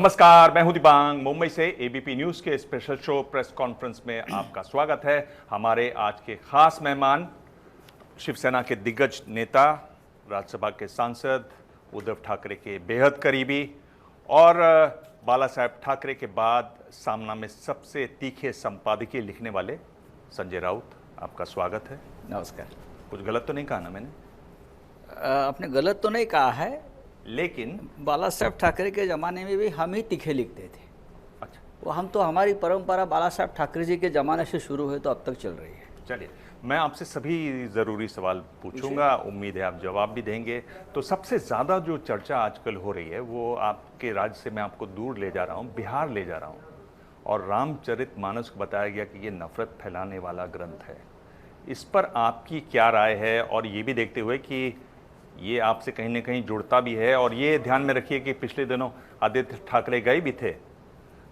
नमस्कार, मैं हूं दिबांग। मुंबई से एबीपी न्यूज के स्पेशल शो प्रेस कॉन्फ्रेंस में आपका स्वागत है। हमारे आज के खास मेहमान शिवसेना के दिग्गज नेता, राज्यसभा के सांसद, उद्धव ठाकरे के बेहद करीबी और बाला साहेब ठाकरे के बाद सामना में सबसे तीखे संपादकीय लिखने वाले संजय राउत। आपका स्वागत है। नमस्कार। कुछ गलत तो नहीं कहा ना मैंने? आपने गलत तो नहीं कहा है, लेकिन बाला साहेब ठाकरे के ज़माने में भी हम ही तीखे लिखते थे। अच्छा, वो हम तो हमारी परंपरा बाला साहेब ठाकरे जी के ज़माने से शुरू हुई तो अब तक चल रही है। चलिए, मैं आपसे सभी ज़रूरी सवाल पूछूंगा, उम्मीद है आप जवाब भी देंगे। तो सबसे ज़्यादा जो चर्चा आजकल हो रही है वो आपके राज्य से मैं आपको दूर ले जा रहा हूँ, बिहार ले जा रहा हूँ, और रामचरितमानस को बताया गया कि ये नफरत फैलाने वाला ग्रंथ है। इस पर आपकी क्या राय है? और ये भी देखते हुए कि ये आपसे कहीं ना कहीं जुड़ता भी है, और ये ध्यान में रखिए कि पिछले दिनों आदित्य ठाकरे गए भी थे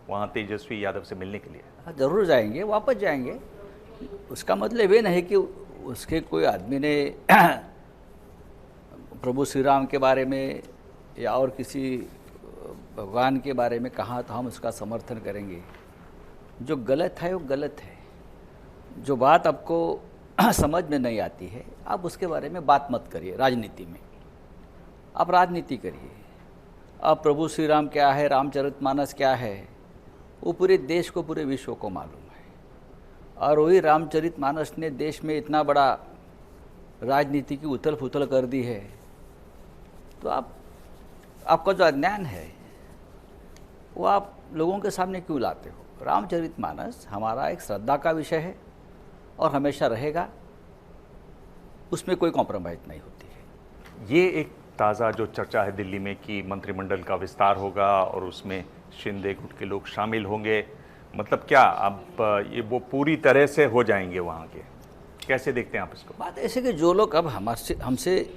वहाँ तेजस्वी यादव से मिलने के लिए। हाँ, ज़रूर जाएंगे, वापस जाएंगे। उसका मतलब ये नहीं कि उसके कोई आदमी ने प्रभु श्री राम के बारे में या और किसी भगवान के बारे में कहा तो हम उसका समर्थन करेंगे। जो गलत है वो गलत है। जो बात आपको समझ में नहीं आती है, आप उसके बारे में बात मत करिए। राजनीति में आप राजनीति करिए। अब प्रभु श्री राम क्या है, रामचरितमानस क्या है, वो पूरे देश को, पूरे विश्व को मालूम है। और वही रामचरितमानस ने देश में इतना बड़ा राजनीति की उथल पुथल कर दी है। तो आपका जो अज्ञान है वो आप लोगों के सामने क्यों लाते हो? रामचरितमानस हमारा एक श्रद्धा का विषय है और हमेशा रहेगा। उसमें कोई कॉम्प्रोमाइज़ नहीं होती है। ये एक ताज़ा जो चर्चा है दिल्ली में कि मंत्रिमंडल का विस्तार होगा और उसमें शिंदे गुट के लोग शामिल होंगे, मतलब क्या अब ये वो पूरी तरह से हो जाएंगे वहाँ के? कैसे देखते हैं आप इसको? बात ऐसे कि जो लोग अब हमसे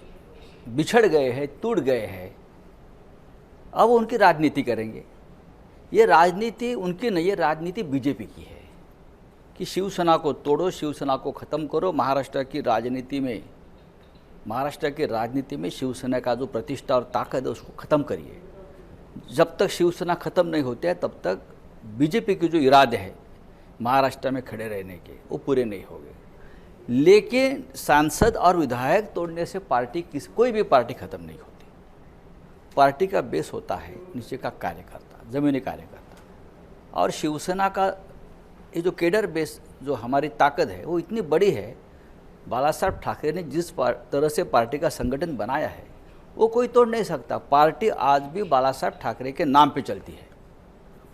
बिछड़ गए हैं, टूट गए हैं, अब उनकी राजनीति करेंगे। ये राजनीति उनकी नहीं है, राजनीति बीजेपी की है कि शिवसेना को तोड़ो, शिवसेना को ख़त्म करो। महाराष्ट्र की राजनीति में शिवसेना का जो प्रतिष्ठा और ताकत है उसको ख़त्म करिए। जब तक शिवसेना ख़त्म नहीं होती है तब तक बीजेपी के जो इरादे हैं महाराष्ट्र में खड़े रहने के, वो पूरे नहीं होंगे। लेकिन सांसद और विधायक तोड़ने से कोई भी पार्टी ख़त्म नहीं होती। पार्टी का बेस होता है नीचे का कार्यकर्ता, ज़मीनी कार्यकर्ता। और शिवसेना का ये जो केडर बेस, जो हमारी ताकत है, वो इतनी बड़ी है। बाला साहब ठाकरे ने जिस तरह से पार्टी का संगठन बनाया है वो कोई तोड़ नहीं सकता। पार्टी आज भी बाला साहब ठाकरे के नाम पे चलती है।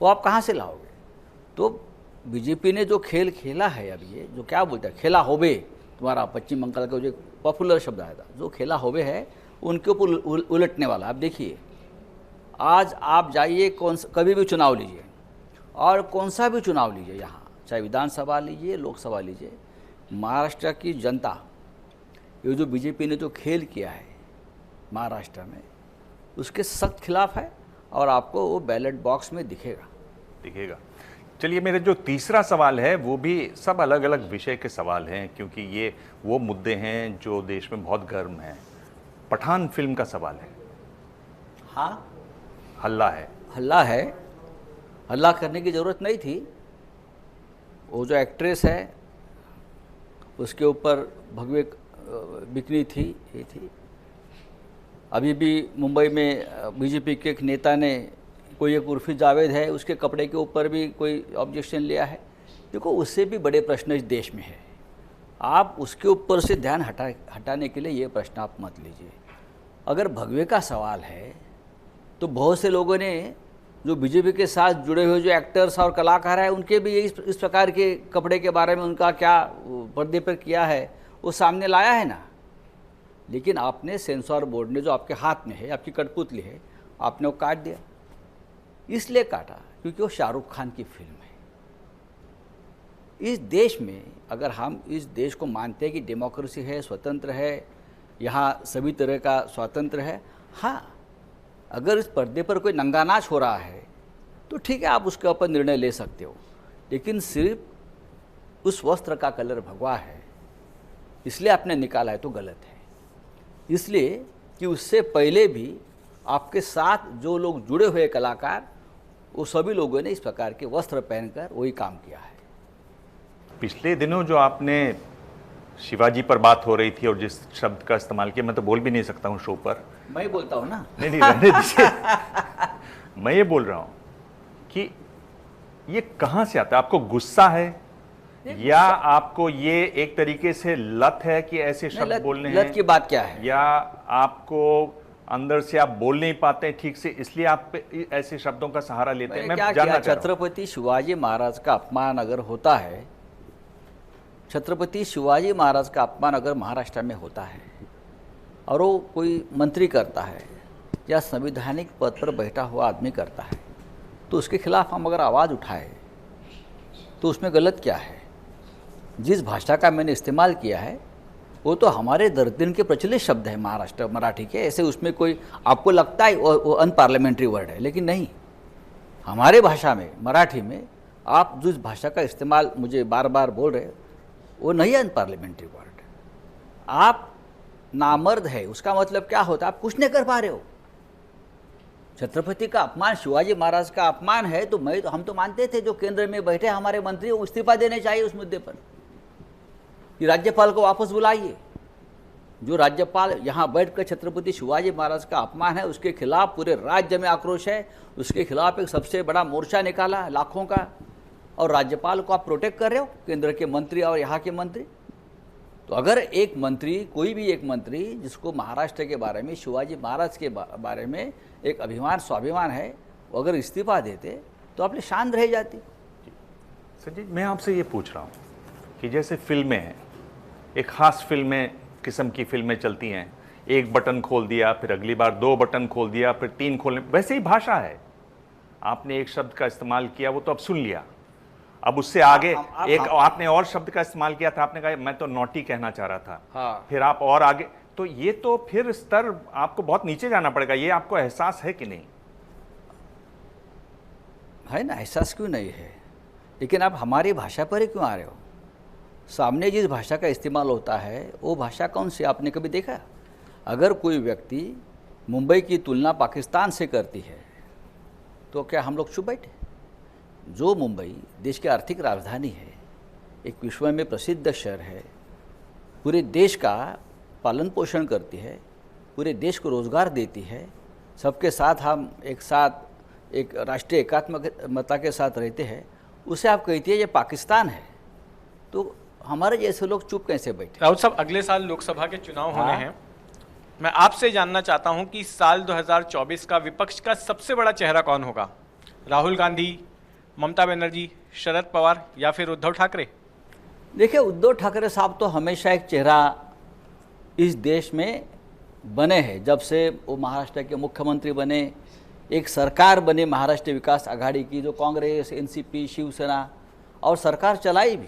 वो आप कहाँ से लाओगे? तो बीजेपी ने जो खेल खेला है, अब ये जो क्या बोलता है, खेला होबे, तुम्हारा पश्चिम बंगाल का जो पॉपुलर शब्द आया था, जो खेला होबे है उनके ऊपर उलटने वाला। आप देखिए, आज आप जाइए कभी भी चुनाव लीजिए, और कौन सा भी चुनाव लीजिए, यहाँ चाहे विधानसभा लीजिए, लोकसभा लीजिए, महाराष्ट्र की जनता ये जो बीजेपी ने जो खेल किया है महाराष्ट्र में, उसके सख्त खिलाफ है। और आपको वो बैलेट बॉक्स में दिखेगा। चलिए, मेरे जो तीसरा सवाल है वो भी सब अलग अलग विषय के सवाल हैं, क्योंकि ये वो मुद्दे हैं जो देश में बहुत गर्म हैं। पठान फिल्म का सवाल है। हाँ, हल्ला है। हल्ला करने की ज़रूरत नहीं थी। वो जो एक्ट्रेस है उसके ऊपर भगवे बिकनी थी, ये थी। अभी भी मुंबई में बीजेपी के एक नेता ने, कोई एक उर्फी जावेद है, उसके कपड़े के ऊपर भी कोई ऑब्जेक्शन लिया है। देखो, उससे भी बड़े प्रश्न इस देश में है। आप उसके ऊपर से ध्यान हटाने के लिए ये प्रश्न आप मत लीजिए। अगर भगवे का सवाल है तो बहुत से लोगों ने जो बीजेपी के साथ जुड़े हुए जो एक्टर्स और कलाकार हैं, उनके भी इस प्रकार के कपड़े के बारे में उनका क्या पर्दे पर किया है वो सामने लाया है ना। लेकिन आपने, सेंसर बोर्ड ने जो आपके हाथ में है, आपकी कठपुतली है, आपने वो काट दिया। इसलिए काटा क्योंकि वो शाहरुख खान की फिल्म है। इस देश में अगर हम इस देश को मानते हैं कि डेमोक्रेसी है, स्वतंत्र है, यहाँ सभी तरह का स्वातंत्र है, हाँ, अगर इस पर्दे पर कोई नंगा नाच हो रहा है तो ठीक है, आप उसके ऊपर निर्णय ले सकते हो। लेकिन सिर्फ उस वस्त्र का कलर भगवा है इसलिए आपने निकाला है तो गलत है। इसलिए कि उससे पहले भी आपके साथ जो लोग जुड़े हुए कलाकार, वो सभी लोगों ने इस प्रकार के वस्त्र पहनकर वही काम किया है। पिछले दिनों जो आपने शिवाजी पर बात हो रही थी और जिस शब्द का इस्तेमाल किया, मैं तो बोल भी नहीं सकता हूं शो पर। मैं ही बोलता हूँ ना। नहीं रहने दीजिए। मैं ये बोल रहा हूं कि ये कहां से आता है? आपको गुस्सा है या आपको ये एक तरीके से लत है कि ऐसे शब्द बोलने हैं? लत की बात क्या है? या आपको अंदर से आप बोल नहीं पाते हैं ठीक से, इसलिए आप ऐसे शब्दों का सहारा लेते हैं? मैं क्या जानना किया? चाह रहा हूं। छत्रपति शिवाजी महाराज का अपमान अगर होता है, छत्रपति शिवाजी महाराज का अपमान अगर महाराष्ट्र में होता है और वो कोई मंत्री करता है या संवैधानिक पद पर बैठा हुआ आदमी करता है, तो उसके खिलाफ हम अगर आवाज़ उठाए तो उसमें गलत क्या है? जिस भाषा का मैंने इस्तेमाल किया है वो तो हमारे दर्दिन के प्रचलित शब्द है महाराष्ट्र मराठी के। ऐसे उसमें कोई आपको लगता है वो अनपार्लियामेंट्री वर्ड है, लेकिन नहीं। हमारे भाषा में, मराठी में, आप जिस भाषा का इस्तेमाल मुझे बार बार बोल रहे वो नहीं अनपार्लियामेंट्री वर्ड। आप नामर्द है, उसका मतलब क्या होता है? आप कुछ नहीं कर पा रहे हो। छत्रपति का अपमान, शिवाजी महाराज का अपमान है तो हम तो मानते थे जो केंद्र में बैठे हमारे मंत्री वो इस्तीफा देने चाहिए उस मुद्दे पर, कि राज्यपाल को वापस बुलाइए। जो राज्यपाल यहाँ बैठकर छत्रपति शिवाजी महाराज का अपमान है उसके खिलाफ पूरे राज्य में आक्रोश है, उसके खिलाफ एक सबसे बड़ा मोर्चा निकाला लाखों का, और राज्यपाल को आप प्रोटेक्ट कर रहे हो, केंद्र के मंत्री और यहाँ के मंत्री। तो अगर एक मंत्री, कोई भी एक मंत्री जिसको महाराष्ट्र के बारे में, शिवाजी महाराज के बारे में एक अभिमान स्वाभिमान है, वो अगर इस्तीफा देते तो आप शान रह जाती। संजय, मैं आपसे ये पूछ रहा हूँ कि जैसे फिल्में हैं, एक ख़ास फिल्में किस्म की फिल्में चलती हैं, एक बटन खोल दिया, फिर अगली बार 2 बटन खोल दिया, फिर 3 खोलने, वैसे ही भाषा है। आपने एक शब्द का इस्तेमाल किया, वो तो अब सुन लिया, अब उससे आगे एक आपने और शब्द का इस्तेमाल किया था, आपने कहा मैं तो नॉटी कहना चाह रहा था। हाँ। फिर आप और आगे, तो ये तो फिर स्तर आपको बहुत नीचे जाना पड़ेगा। ये आपको एहसास है कि नहीं? है ना, एहसास क्यों नहीं है? लेकिन आप हमारी भाषा पर ही क्यों आ रहे हो? सामने जिस भाषा का इस्तेमाल होता है वो भाषा कौन सी आपने कभी देखा? अगर कोई व्यक्ति मुंबई की तुलना पाकिस्तान से करती है तो क्या हम लोग चुप बैठे? जो मुंबई देश की आर्थिक राजधानी है, एक विश्व में प्रसिद्ध शहर है, पूरे देश का पालन पोषण करती है, पूरे देश को रोज़गार देती है, सबके साथ हम एक साथ एक राष्ट्रीय एकात्मकता के साथ रहते हैं, उसे आप कहती है ये पाकिस्तान है, तो हमारे जैसे लोग चुप कैसे बैठे? राउत साहब, अगले साल लोकसभा के चुनाव होने हैं। मैं आपसे जानना चाहता हूं कि साल 2024 का विपक्ष का सबसे बड़ा चेहरा कौन होगा? राहुल गांधी, ममता बनर्जी, शरद पवार या फिर उद्धव ठाकरे? देखिए, उद्धव ठाकरे साहब तो हमेशा एक चेहरा इस देश में बने हैं। जब से वो महाराष्ट्र के मुख्यमंत्री बने, एक सरकार बनी महाराष्ट्र विकास आघाड़ी की, जो कांग्रेस, एनसीपी, शिवसेना, और सरकार चलाई भी।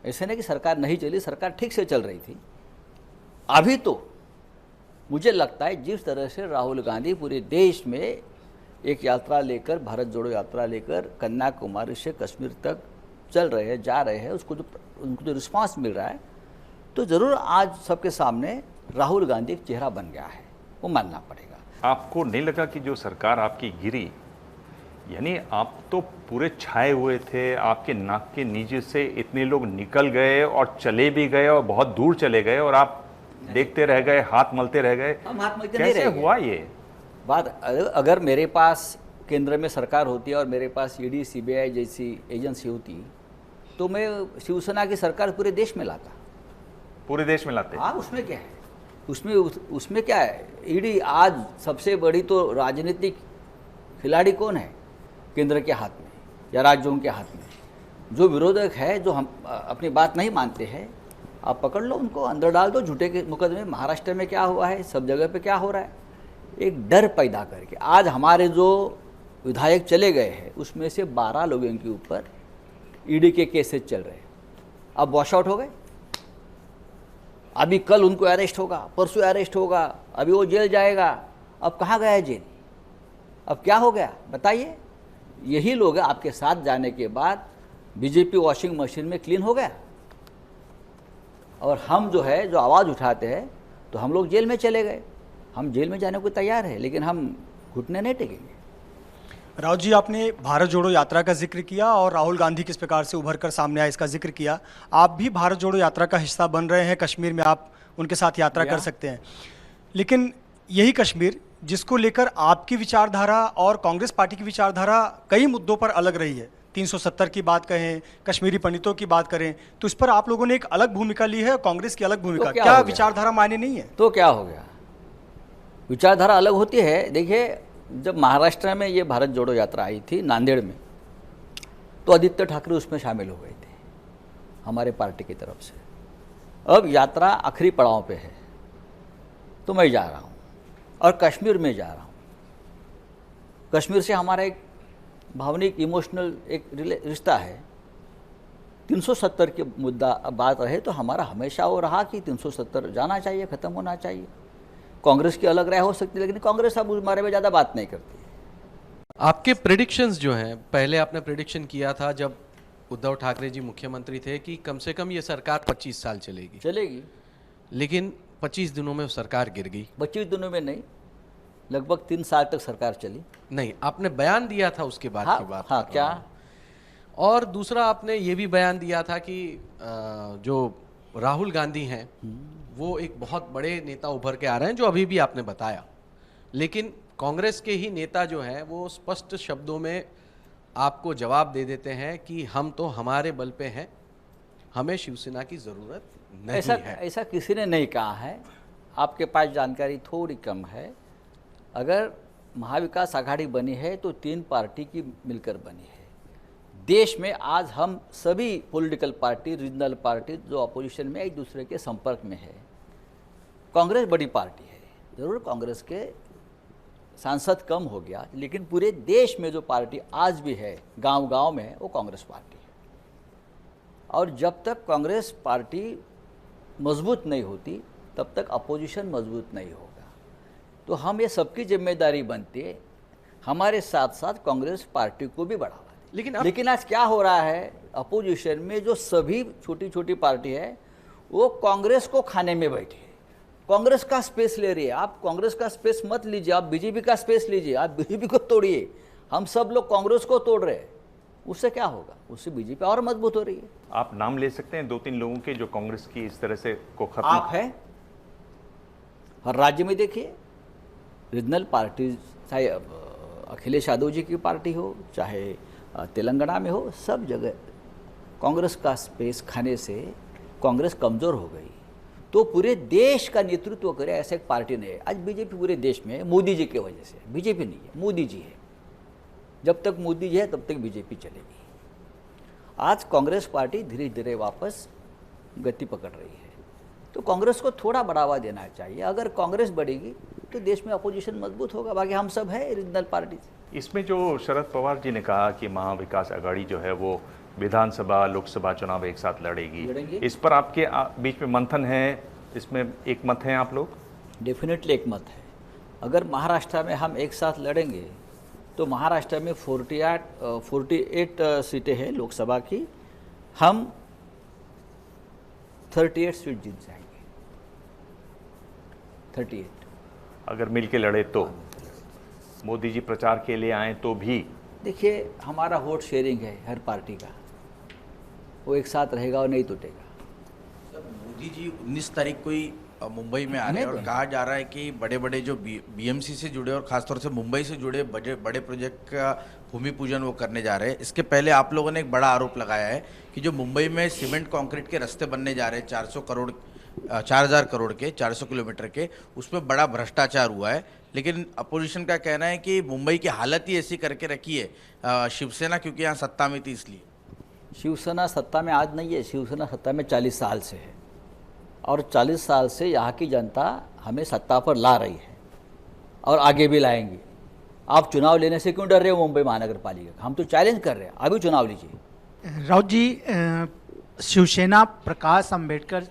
ऐसे नहीं कि सरकार नहीं चली, सरकार ठीक से चल रही थी। अभी तो मुझे लगता है जिस तरह से राहुल गांधी पूरे देश में एक यात्रा लेकर, भारत जोड़ो यात्रा लेकर कन्याकुमारी से कश्मीर तक चल रहे हैं, जा रहे हैं, उनको जो रिस्पांस मिल रहा है, तो ज़रूर आज सबके सामने राहुल गांधी एक चेहरा बन गया है, वो मानना पड़ेगा। आपको नहीं लगा कि जो सरकार आपकी गिरी, यानी आप तो पूरे छाए हुए थे, आपके नाक के नीचे से इतने लोग निकल गए और चले भी गए और बहुत दूर चले गए और आप देखते रह गए, हाथ मलते रह गए? हम हाथ मलते नहीं कैसे रह गए। हुआ ये बात? अगर मेरे पास केंद्र में सरकार होती और मेरे पास ईडी, सीबीआई जैसी एजेंसी होती तो मैं शिवसेना की सरकार पूरे देश में लाता। पूरे देश में लाते? हाँ, उसमें क्या है? उसमें क्या है? ईडी आज सबसे बड़ी तो राजनीतिक खिलाड़ी कौन है? केंद्र के हाथ में या राज्यों के हाथ में। जो विरोधक है, जो हम अपनी बात नहीं मानते हैं, आप पकड़ लो, उनको अंदर डाल दो झूठे के मुकदमे। महाराष्ट्र में क्या हुआ है, सब जगह पे क्या हो रहा है, एक डर पैदा करके। आज हमारे जो विधायक चले गए हैं उसमें से 12 लोगों के ऊपर ईडी के केसेस चल रहे हैं। अब वॉश आउट हो गए, अभी कल उनको अरेस्ट होगा, परसों अरेस्ट होगा, अभी वो जेल जाएगा। अब कहाँ गया जेल? अब क्या हो गया बताइए? यही लोग आपके साथ जाने के बाद बीजेपी वॉशिंग मशीन में क्लीन हो गया, और हम जो है, जो आवाज़ उठाते हैं, तो हम लोग जेल में चले गए। हम जेल में जाने को तैयार है, लेकिन हम घुटने नहीं टेकेंगे। राहुल जी, आपने भारत जोड़ो यात्रा का जिक्र किया और राहुल गांधी किस प्रकार से उभर कर सामने आए इसका जिक्र किया। आप भी भारत जोड़ो यात्रा का हिस्सा बन रहे हैं, कश्मीर में आप उनके साथ यात्रा कर सकते हैं। लेकिन यही कश्मीर जिसको लेकर आपकी विचारधारा और कांग्रेस पार्टी की विचारधारा कई मुद्दों पर अलग रही है, 370 की बात कहें, कश्मीरी पंडितों की बात करें, तो इस पर आप लोगों ने एक अलग भूमिका ली है और कांग्रेस की अलग भूमिका। क्या क्या हो गया? विचारधारा मायने नहीं है? तो क्या हो गया, विचारधारा अलग होती है। देखिए, जब महाराष्ट्र में ये भारत जोड़ो यात्रा आई थी नांदेड़ में, तो आदित्य ठाकरे उसमें शामिल हो गए थे हमारे पार्टी की तरफ से। अब यात्रा आखिरी पड़ाव पे है, तो मैं जा रहा हूँ और कश्मीर में जा रहा हूँ। कश्मीर से हमारा एक भावनिक इमोशनल एक रिश्ता है। 370 के मुद्दा बात रहे तो हमारा हमेशा वो रहा कि 370 जाना चाहिए, ख़त्म होना चाहिए। कांग्रेस की अलग राय हो सकती है, लेकिन कांग्रेस अब उस बारे में ज़्यादा बात नहीं करती है। आपके प्रेडिक्शंस जो हैं, पहले आपने प्रेडिक्शन किया था जब उद्धव ठाकरे जी मुख्यमंत्री थे कि कम से कम ये सरकार 25 साल चलेगी, लेकिन 25 दिनों में वो सरकार गिर गई। 25 दिनों में नहीं, लगभग 3 साल तक सरकार चली। नहीं, आपने बयान दिया था उसके बाद हाँ, की बात हाँ, कर क्या? रहा हूं। और दूसरा आपने ये भी बयान दिया था कि जो राहुल गांधी हैं वो एक बहुत बड़े नेता उभर के आ रहे हैं, जो अभी भी आपने बताया। लेकिन कांग्रेस के ही नेता जो हैं वो स्पष्ट शब्दों में आपको जवाब दे देते हैं कि हम तो हमारे बल पे हैं, हमें शिवसेना की ज़रूरत नहीं है। ऐसा किसी ने नहीं कहा है, आपके पास जानकारी थोड़ी कम है। अगर महाविकास आघाड़ी बनी है तो 3 पार्टी की मिलकर बनी है। देश में आज हम सभी पॉलिटिकल पार्टी, रीजनल पार्टी जो अपोजिशन में एक दूसरे के संपर्क में है। कांग्रेस बड़ी पार्टी है, ज़रूर कांग्रेस के सांसद कम हो गया, लेकिन पूरे देश में जो पार्टी आज भी है, गांव-गांव में है, वो कांग्रेस पार्टी है। और जब तक कांग्रेस पार्टी मजबूत नहीं होती तब तक अपोजिशन मजबूत नहीं होगा। तो हम ये सबकी जिम्मेदारी बनती है, हमारे साथ साथ कांग्रेस पार्टी को भी बढ़ावा दें। लेकिन आज क्या हो रहा है, अपोजिशन में जो सभी छोटी छोटी पार्टी है वो कांग्रेस को खाने में बैठी है, कांग्रेस का स्पेस ले रही है। आप कांग्रेस का स्पेस मत लीजिए, आप बीजेपी का स्पेस लीजिए, आप बीजेपी को तोड़िए। हम सब लोग कांग्रेस को तोड़ रहे हैं, उससे क्या होगा? उससे बीजेपी और मजबूत हो रही है। आप नाम ले सकते हैं 2-3 लोगों के जो कांग्रेस की इस तरह से को खत्म। आप है हर राज्य में देखिए, रीजनल पार्टी, चाहे अखिलेश यादव जी की पार्टी हो, चाहे तेलंगाना में हो, सब जगह कांग्रेस का स्पेस खाने से कांग्रेस कमज़ोर हो गई। तो पूरे देश का नेतृत्व करे ऐसे एक पार्टी नहीं है। आज बीजेपी पूरे देश में है, मोदी जी की वजह से। बीजेपी नहीं है, मोदी जी है। जब तक मोदी जी है तब तक बीजेपी चलेगी। आज कांग्रेस पार्टी धीरे धीरे वापस गति पकड़ रही है, तो कांग्रेस को थोड़ा बढ़ावा देना चाहिए। अगर कांग्रेस बढ़ेगी तो देश में अपोजिशन मजबूत होगा। बाकी हम सब है रीजनल पार्टी। इसमें जो शरद पवार जी ने कहा कि महाविकास आघाड़ी जो है वो विधानसभा लोकसभा चुनाव एक साथ लड़ेगी, इस पर आपके बीच में मंथन है, इसमें एक मत है आप लोग? डेफिनेटली एक मत है। अगर महाराष्ट्र में हम एक साथ लड़ेंगे तो महाराष्ट्र में 48 सीटें हैं लोकसभा की, हम 38 सीट जीत जाएंगे। 38 अगर मिलके लड़े तो, मोदी जी प्रचार के लिए आए तो भी? देखिए, हमारा वोट शेयरिंग है हर पार्टी का, वो एक साथ रहेगा और नहीं टूटेगा। मोदी जी 19 तारीख को ही मुंबई में आ रहे हैं और कहा जा रहा है कि बड़े बड़े जो बीएमसी से जुड़े और खासतौर से मुंबई से जुड़े बड़े प्रोजेक्ट का भूमि पूजन वो करने जा रहे हैं। इसके पहले आप लोगों ने एक बड़ा आरोप लगाया है कि जो मुंबई में सीमेंट कंक्रीट के रास्ते बनने जा रहे हैं 4,000 करोड़ के 400 किलोमीटर के, उसमें बड़ा भ्रष्टाचार हुआ है। लेकिन अपोजिशन का कहना है कि मुंबई की हालत ही ऐसी करके रखी है शिवसेना, क्योंकि यहाँ सत्ता में थी इसलिए। शिवसेना सत्ता में आज नहीं है, शिवसेना सत्ता में 40 साल से है और 40 साल से यहाँ की जनता हमें सत्ता पर ला रही है और आगे भी लाएंगी। आप चुनाव लेने से क्यों डर रहे हो मुंबई महानगर पालिका? हम तो चैलेंज कर रहे हैं, अभी चुनाव लीजिए। राउत जी, शिवसेना प्रकाश अंबेडकर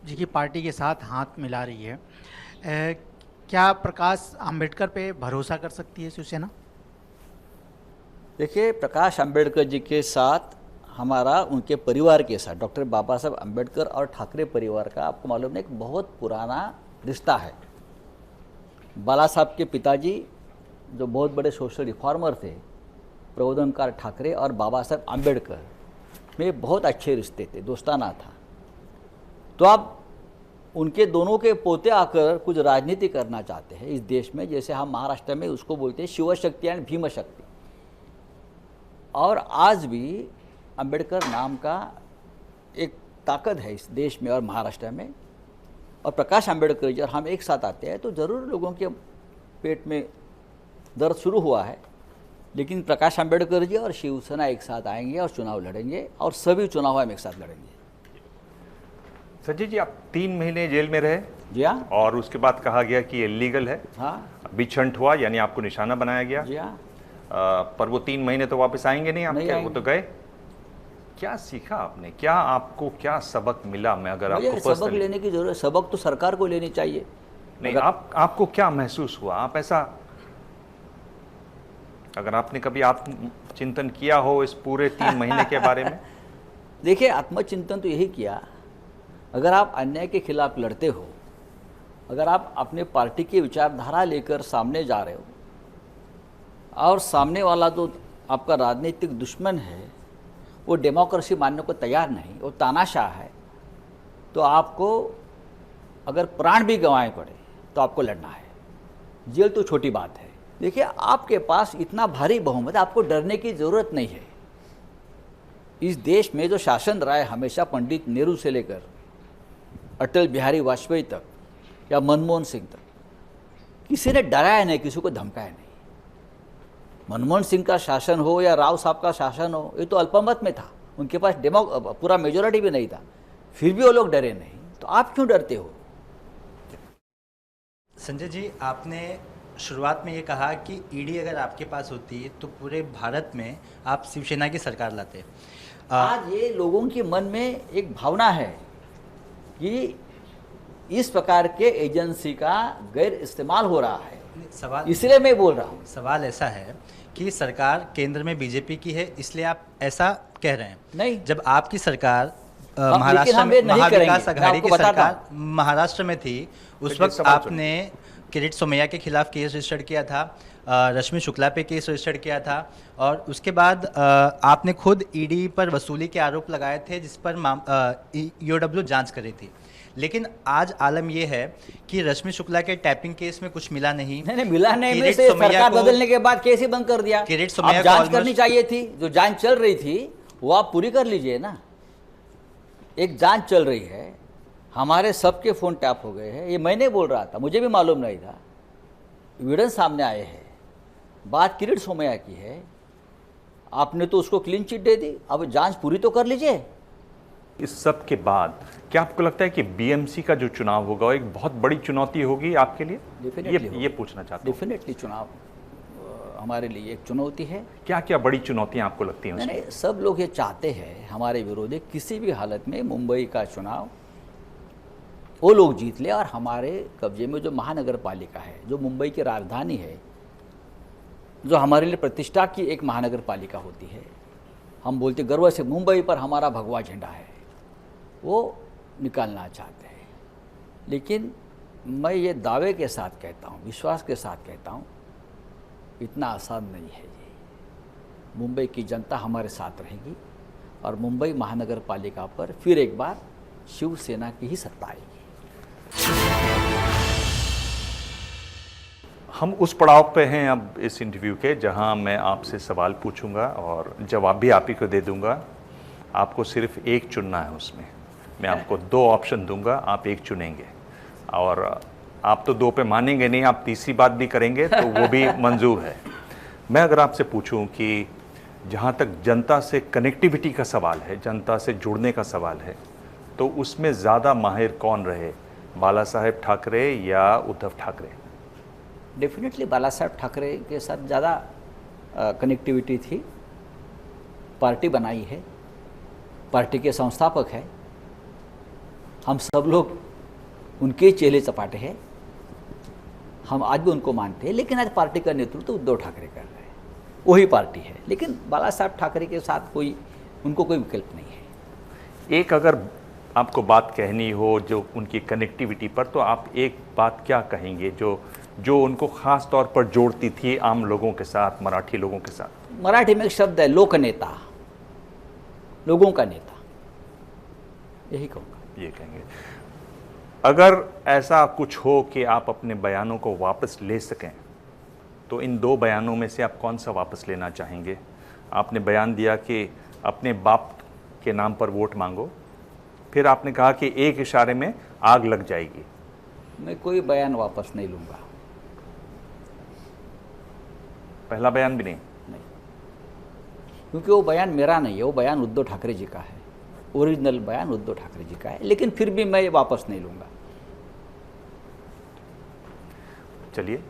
जी की पार्टी के साथ हाथ मिला रही है, क्या प्रकाश अंबेडकर पे भरोसा कर सकती है शिवसेना? देखिए, प्रकाश अंबेडकर जी के साथ हमारा, उनके परिवार के साथ, डॉक्टर बाबा साहब अंबेडकर और ठाकरे परिवार का आपको मालूम है एक बहुत पुराना रिश्ता है। बाला साहब के पिताजी जो बहुत बड़े सोशल रिफॉर्मर थे, प्रबोधनकार ठाकरे और बाबा साहब आम्बेडकर में बहुत अच्छे रिश्ते थे, दोस्ताना था। तो अब उनके दोनों के पोते आकर कुछ राजनीति करना चाहते हैं इस देश में, जैसे हम महाराष्ट्र में उसको बोलते हैं शिव शक्ति एंड भीम शक्ति। और आज भी अंबेडकर नाम का एक ताकत है इस देश में और महाराष्ट्र में, और प्रकाश अंबेडकर जी और हम एक साथ आते हैं तो ज़रूर लोगों के पेट में दर्द शुरू हुआ है। लेकिन प्रकाश अंबेडकर जी और शिवसेना एक साथ आएंगे और चुनाव लड़ेंगे, और सभी चुनाव हम एक साथ लड़ेंगे। संजय जी, आप 3 महीने जेल में रहे जी हाँ। और उसके बाद कहा गया कि ये लीगल है, हाँ बिछंट हुआ, यानी आपको निशाना बनाया गया। जी हाँ। पर वो 3 महीने तो वापस आएंगे नहीं आपके, वो आएंगे। तो गए। क्या सीखा आपने, क्या आपको क्या सबक मिला? मैं अगर मुझे आपको सबक पर्सनली लेने की जरूरत, सबक तो सरकार को लेनी चाहिए। नहीं, आपको क्या महसूस हुआ? आप ऐसा, अगर आपने कभी आत्मचिंतन किया हो इस पूरे 3 महीने के बारे में? देखिए, आत्मचिंतन तो यही किया, अगर आप अन्याय के खिलाफ लड़ते हो, अगर आप अपने पार्टी की विचारधारा लेकर सामने जा रहे हो और सामने वाला जो आपका राजनीतिक दुश्मन है वो डेमोक्रेसी मानने को तैयार नहीं, वो तानाशाह है, तो आपको अगर प्राण भी गंवाए पड़े तो आपको लड़ना है। जेल तो छोटी बात है। देखिए, आपके पास इतना भारी बहुमत है, आपको डरने की ज़रूरत नहीं है। इस देश में जो शासन रहा है हमेशा, पंडित नेहरू से लेकर अटल बिहारी वाजपेयी तक या मनमोहन सिंह तक, किसी ने डराया नहीं, किसी को धमकाया नहीं। मनमोहन सिंह का शासन हो या राव साहब का शासन हो, ये तो अल्पमत में था, उनके पास पूरा मेजोरिटी भी नहीं था, फिर भी वो लोग डरे नहीं। तो आप क्यों डरते हो? संजय जी, आपने शुरुआत में ये कहा कि ईडी अगर आपके पास होती तो पूरे भारत में आप शिवसेना की सरकार लाते। आज ये लोगों के मन में एक भावना है कि इस प्रकार के एजेंसी का गैर इस्तेमाल हो रहा है, सवाल इसलिए मैं बोल रहा हूँ। सवाल ऐसा है कि सरकार केंद्र में बीजेपी की है, इसलिए आप ऐसा कह रहे हैं। नहीं, जब आपकी सरकार लेकिन महाराष्ट्र हम में ये नहीं महाविकास करेंगे। आघाड़ी मैं की आपको बताता सरकार महाराष्ट्र में थी, उस फिर वक्त सवाल आपने किरीट सोमैया के खिलाफ केस रजिस्टर्ड किया था, रश्मि शुक्ला पे केस रजिस्टर्ड किया था, और उसके बाद आपने खुद ईडी पर वसूली के आरोप लगाए थे, जिस पर ईओडब्ल्यू जांच करी थी। लेकिन आज आलम यह है कि रश्मि शुक्ला के टैपिंग केस में कुछ मिला नहीं। नहीं मिला नहीं, में किरीट से सोमैया सरकार को- बदलने के बाद केस ही बंद कर दिया। किरीट अब सोमैया को जांच almost- करनी चाहिए थी, जो जांच चल रही थी वो आप पूरी कर लीजिए ना। एक जांच चल रही है, हमारे सबके फ़ोन टैप हो गए हैं, ये मैंने बोल रहा था, मुझे भी मालूम नहीं था, एविडेंस सामने आए हैं। बात किरीट सोमैया की है, आपने तो उसको क्लीन चिट दे दी, अब जांच पूरी तो कर लीजिए। इस सब के बाद क्या आपको लगता है कि बीएमसी का जो चुनाव होगा वो एक बहुत बड़ी चुनौती होगी आपके लिए? Definitely ये पूछना चाहता हूँ। डेफिनेटली चुनाव हमारे लिए एक चुनौती है। क्या क्या बड़ी चुनौतियां आपको लगती हैं नहीं उसमें? नहीं, सब लोग ये चाहते हैं, हमारे विरोधी किसी भी हालत में मुंबई का चुनाव वो लोग जीत ले, और हमारे कब्जे में जो महानगर पालिका है, जो मुंबई की राजधानी है, जो हमारे लिए प्रतिष्ठा की एक महानगर पालिका होती है, हम बोलते गर्व से मुंबई पर हमारा भगवा झंडा है, वो निकालना चाहते हैं। लेकिन मैं ये दावे के साथ कहता हूँ, विश्वास के साथ कहता हूँ, इतना आसान नहीं है ये। मुंबई की जनता हमारे साथ रहेगी और मुंबई महानगर पालिका पर फिर एक बार शिवसेना की ही सत्ता आएगी। हम उस पड़ाव पे हैं अब इस इंटरव्यू के जहां मैं आपसे सवाल पूछूंगा और जवाब भी आप ही को दे दूंगा। आपको सिर्फ एक चुनना है उसमें। मैं आपको 2 ऑप्शन दूंगा, आप एक चुनेंगे, और आप तो 2 पे मानेंगे नहीं, आप तीसरी बात भी करेंगे तो वो भी मंजूर है। मैं अगर आपसे पूछूं कि जहां तक जनता से कनेक्टिविटी का सवाल है, जनता से जुड़ने का सवाल है, तो उसमें ज़्यादा माहिर कौन रहे, बाला साहेब ठाकरे या उद्धव ठाकरे? डेफिनेटली बाला साहेब ठाकरे के साथ ज़्यादा कनेक्टिविटी थी। पार्टी बनाई है, पार्टी के संस्थापक है, हम सब लोग उनके चेले चपाटे हैं, हम आज भी उनको मानते हैं। लेकिन आज पार्टी का नेतृत्व उद्धव ठाकरे कर रहे हैं, वही पार्टी है। लेकिन बाला साहब ठाकरे के साथ उनको कोई विकल्प नहीं है। एक अगर आपको बात कहनी हो जो उनकी कनेक्टिविटी पर, तो आप एक बात क्या कहेंगे जो जो उनको खास तौर पर जोड़ती थी आम लोगों के साथ, मराठी लोगों के साथ? मराठी में एक शब्द है लोक नेता, लोगों का नेता, यही कहूँगा। ये कहेंगे। अगर ऐसा कुछ हो कि आप अपने बयानों को वापस ले सकें, तो इन दो बयानों में से आप कौन सा वापस लेना चाहेंगे? आपने बयान दिया कि अपने बाप के नाम पर वोट मांगो, फिर आपने कहा कि एक इशारे में आग लग जाएगी। मैं कोई बयान वापस नहीं लूँगा। पहला बयान भी नहीं? नहीं, क्योंकि वो बयान मेरा नहीं है, वो बयान उद्धव ठाकरे जी का है, ओरिजिनल बयान उद्धव ठाकरे जी का है, लेकिन फिर भी मैं वापस नहीं लूँगा। चलिए,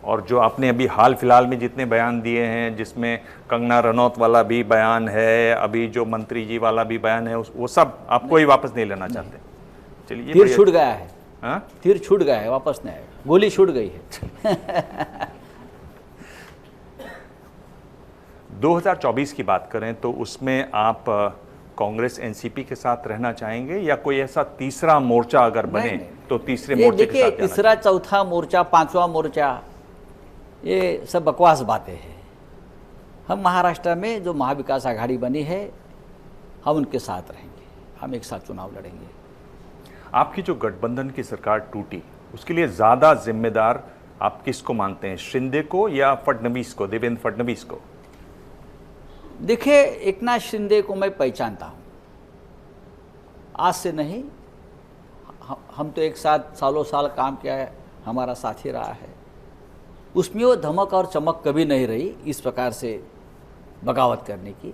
और जो आपने अभी हाल फिलहाल में जितने बयान दिए हैं, जिसमें कंगना रनौत वाला भी बयान है, अभी जो मंत्री जी वाला भी बयान है, वो सब आप कोई वापस नहीं लेना चाहते? चलिए, तीर छूट गया है। हाँ? तीर छूट गया है, वापस नहीं आएगा, गोली छूट गई है। 2024 की बात करें तो उसमें आप कांग्रेस एनसीपी के साथ रहना चाहेंगे, या कोई ऐसा तीसरा मोर्चा अगर बने नहीं। तो तीसरे ये मोर्चे के देखिए, साथ जाना तीसरा चौथा मोर्चा, पांचवा मोर्चा, ये सब बकवास बातें हैं। हम महाराष्ट्र में जो महाविकास आघाड़ी बनी है, हम उनके साथ रहेंगे, हम एक साथ चुनाव लड़ेंगे। आपकी जो गठबंधन की सरकार टूटी, उसके लिए ज़्यादा जिम्मेदार आप किसको मानते हैं, शिंदे को या फडणवीस को, देवेंद्र फडणवीस को? देखिए, एकनाथ शिंदे को मैं पहचानता हूँ, आज से नहीं, हम तो एक साथ सालों साल काम किया है, हमारा साथी रहा है। उसमें वो धमक और चमक कभी नहीं रही इस प्रकार से बगावत करने की।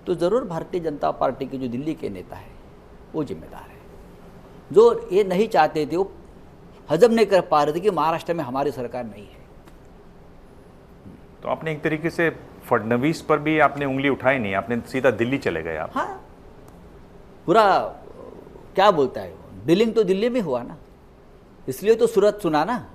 तो ज़रूर भारतीय जनता पार्टी के जो दिल्ली के नेता है वो जिम्मेदार है, जो ये नहीं चाहते थे, वो हजम नहीं कर पा रहे थे कि महाराष्ट्र में हमारी सरकार नहीं है। तो आपने एक तरीके से फडणवीस पर भी आपने उंगली उठाई नहीं, आपने सीधा दिल्ली चले गए आप। हाँ, पूरा क्या बोलता है, डीलिंग तो दिल्ली में हुआ ना, इसलिए तो सूरत सुना ना।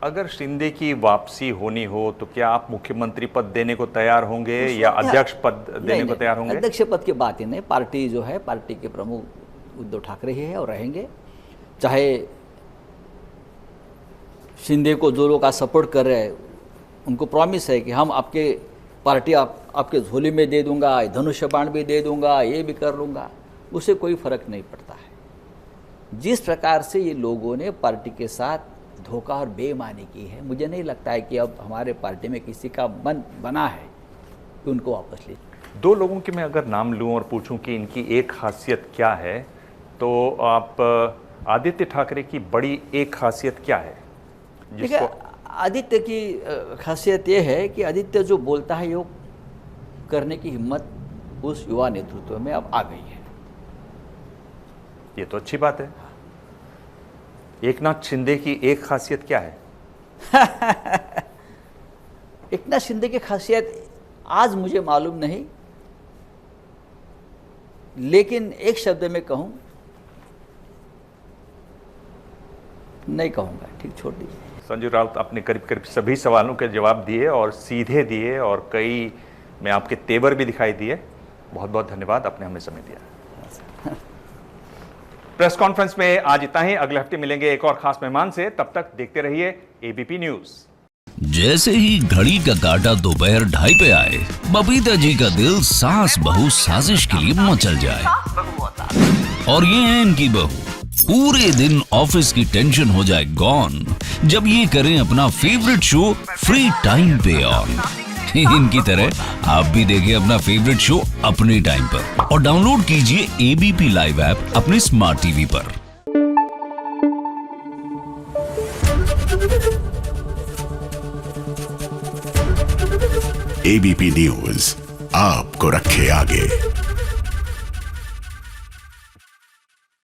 अगर शिंदे की वापसी होनी हो तो क्या आप मुख्यमंत्री पद देने को तैयार होंगे या अध्यक्ष पद देने को तैयार होंगे? अध्यक्ष पद की बात ही नहीं, पार्टी जो है, पार्टी के प्रमुख उद्धव ठाकरे ही है और रहेंगे। चाहे शिंदे को जो लोग आज सपोर्ट कर रहे हैं, उनको प्रॉमिस है कि हम आपके पार्टी आपके झोली में दे दूंगा, धनुष्य बाण भी दे दूंगा, ये भी कर लूँगा, उससे कोई फर्क नहीं पड़ता है। जिस प्रकार से ये लोगों ने पार्टी के साथ धोखा और बेईमानी की है, मुझे नहीं लगता है कि अब हमारे पार्टी में किसी का मन बना है कि उनको वापस ले। दो लोगों के मैं अगर नाम लूं और पूछूं कि इनकी एक खासियत क्या है, तो आप आदित्य ठाकरे की बड़ी एक खासियत क्या है? देखिए, आदित्य की खासियत ये है कि आदित्य जो बोलता है वो करने की हिम्मत उस युवा नेतृत्व में अब आ गई है। ये तो अच्छी बात है। एकनाथ शिंदे की एक खासियत क्या है? एकनाथ शिंदे की खासियत आज मुझे मालूम नहीं, लेकिन एक शब्द में कहूं, नहीं कहूंगा, ठीक, छोड़ दीजिए। संजय राउत, आपने करीब करीब सभी सवालों के जवाब दिए और सीधे दिए, और कई में आपके तेवर भी दिखाई दिए। बहुत बहुत धन्यवाद, आपने हमें समय दिया। प्रेस कॉन्फ्रेंस में आज इतना ही। अगले हफ्ते मिलेंगे एक और खास मेहमान से, तब तक देखते रहिए एबीपी न्यूज। जैसे ही घड़ी का काटा दोपहर 2:30 पे आए, बबीता जी का दिल सास बहू साजिश के लिए मचल जाए। और ये है इनकी बहू, पूरे दिन ऑफिस की टेंशन हो जाए गॉन जब ये करें अपना फेवरेट शो फ्री टाइम पे ऑन। इनकी तरह आप भी देखिए अपना फेवरेट शो अपने टाइम पर और डाउनलोड कीजिए एबीपी लाइव ऐप अपने स्मार्ट टीवी पर। एबीपी न्यूज आपको रखे आगे।